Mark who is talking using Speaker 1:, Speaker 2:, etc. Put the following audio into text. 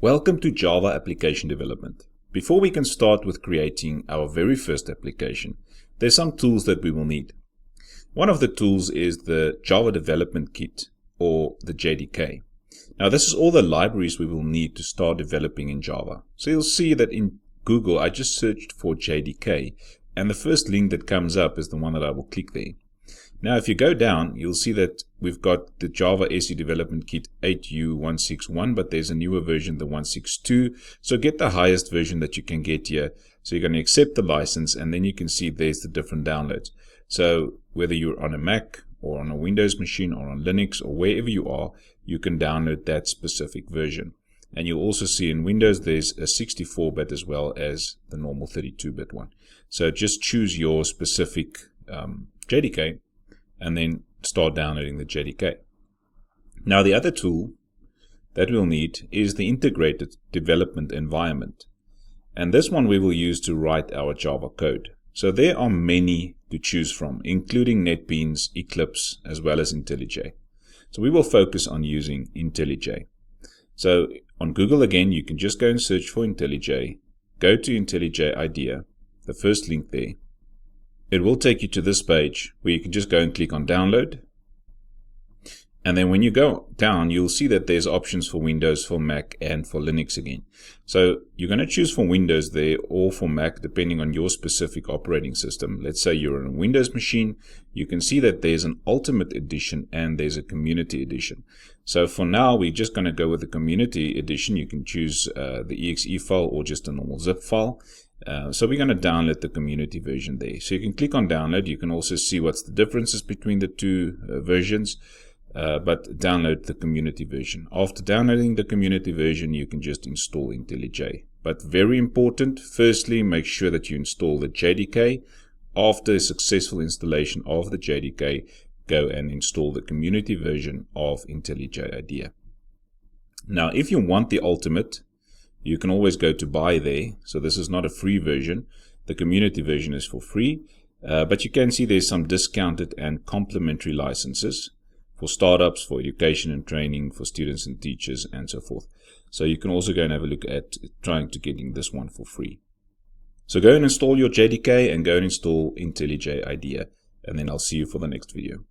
Speaker 1: Welcome to Java Application Development. Before we can start with creating our very first application, there's some tools that we will need. One of the tools is the Java Development Kit, or the JDK. Now this is all the libraries we will need to start developing in Java. So you'll see that in Google I just searched for JDK, and the first link that comes up is the one that I will click there. Now if you go down, you'll see that we've got the Java SE Development Kit 8U161, but there's a newer version, the 162. So get the highest version that you can get here. So you're going to accept the license, and then you can see there's the different downloads. So whether you're on a Mac or on a Windows machine or on Linux or wherever you are, you can download that specific version. And you'll also see in Windows there's a 64-bit as well as the normal 32-bit one. So just choose your specific JDK and then start downloading the JDK. Now the other tool that we'll need is the integrated development environment. And this one we will use to write our Java code. So there are many to choose from, including NetBeans, Eclipse, as well as IntelliJ. So we will focus on using IntelliJ. So on Google again, you can just go and search for IntelliJ, go to IntelliJ IDEA, the first link there. It will take you to this page where you can just go and click on download. And then when you go down, you'll see that there's options for Windows, for Mac, and for Linux again. So you're going to choose for Windows there or for Mac, depending on your specific operating system. Let's say you're on a Windows machine. You can see that there's an Ultimate Edition and there's a Community Edition. So for now, we're just going to go with the Community Edition. You can choose the exe file or just a normal zip file. So we're going to download the community version there. So you can click on download. You can also see what's the differences between the two versions. But download the community version. After downloading the community version, you can just install IntelliJ. But very important, firstly, make sure that you install the JDK. After a successful installation of the JDK, go and install the community version of IntelliJ IDEA. Now, if you want the ultimate, you can always go to buy there. So this is not a free version. The community version is for free. But you can see there's some discounted and complimentary licenses for startups, for education and training, for students and teachers, and so forth. So you can also go and have a look at trying to getting this one for free. So go and install your JDK and go and install IntelliJ IDEA, and then I'll see you for the next video.